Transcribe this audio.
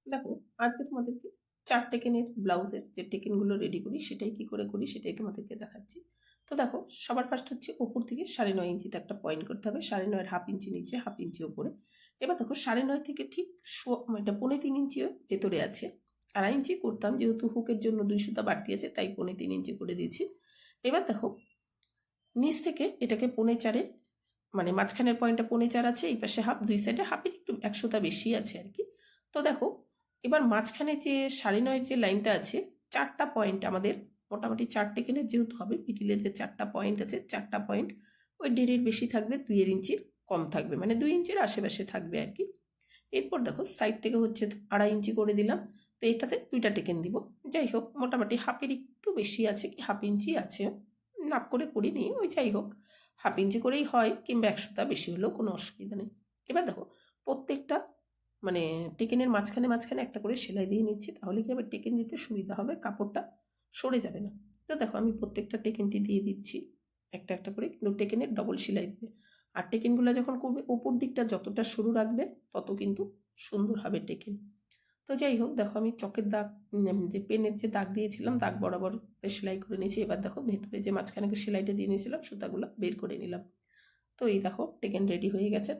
দেখো আজকে তোমাদেরকে 4 টেকেনের ব্লাউজের যে টেকেনগুলো রেডি করি সেটাই কি করে করি সেটাই তোমাদেরকে দেখাচ্ছি। তো দেখো সবার ফার্স্ট হচ্ছে উপর থেকে 9.5 ইঞ্চিতে একটা পয়েন্ট করতে হবে, 9.5 হাফ ইঞ্চি নিচে, হাফ ইঞ্চি উপরে। এবার দেখো 9.5 থেকে ঠিক এটা 3.25 ইঞ্চি ভেতরে আছে, 2.5 ইঞ্চি করতাম, যেহেতু হুকের জন্য 2 সুতা বাড়তি আছে তাই 3.25 ইঞ্চি করে দিয়েছি। এবার দেখো নিচ থেকে এটাকে 4.25 মানে মাঝখানের পয়েন্টটা 4.25 আছে, এই পাশে হাফ, দুই সাইডে হাফের একটু 1 সুতা বেশি আছে আর কি। তো দেখো এবার মাঝখানে যে 9.5 যে লাইনটা আছে, 4টা পয়েন্ট আমাদের মোটামুটি 4 টেকেনের যেহেতু হবে, মিডিলে যে 4টা পয়েন্ট আছে 4টা পয়েন্ট ওই 1.5 বেশি থাকবে, 2 ইঞ্চির কম থাকবে, মানে 2 ইঞ্চির আশেপাশে থাকবে আর কি। এরপর দেখো সাইড থেকে হচ্ছে 2.5 ইঞ্চি করে দিলাম। তো এটাতে 2টা টেকেন দিব, যাই হোক মোটামুটি হাফের একটু বেশি আছে, কি হাফ ইঞ্চি আছে, নাপ করে করিনি, ওই যাই হোক হাফ ইঞ্চি করেই হয়, কিংবা 1 সুতা বেশি হলেও কোনো অসুবিধা নেই। এবার দেখো প্রত্যেকটা মানে টেকেনের মাঝখানে মাঝখানে একটা করে সেলাই দিয়ে নিচ্ছি, তাহলে কি আবার টেকেন দিতে সুবিধা হবে, কাপড়টা সরে যাবে না। তো দেখো আমি প্রত্যেকটা টেকেনটি দিয়ে দিচ্ছি একটা একটা করে, কিন্তু টেকেনের ডবল সেলাই দেবে। আর টেকেনগুলো যখন করবে উপর দিকটা যতটা সরু রাখবে তত কিন্তু সুন্দর হবে টেকেন। তো যাই হোক দেখো আমি চকের দাগ যে পেনের যে দাগ দিয়েছিলাম দাগ বরাবর সেলাই করে নিয়েছি। এবার দেখো ভেতরে যে মাঝখানে সেলাইটা দিয়ে নিয়েছিলাম সুতাগুলো বের করে নিলাম। তো এই দেখো টেকেন রেডি হয়ে গেছে।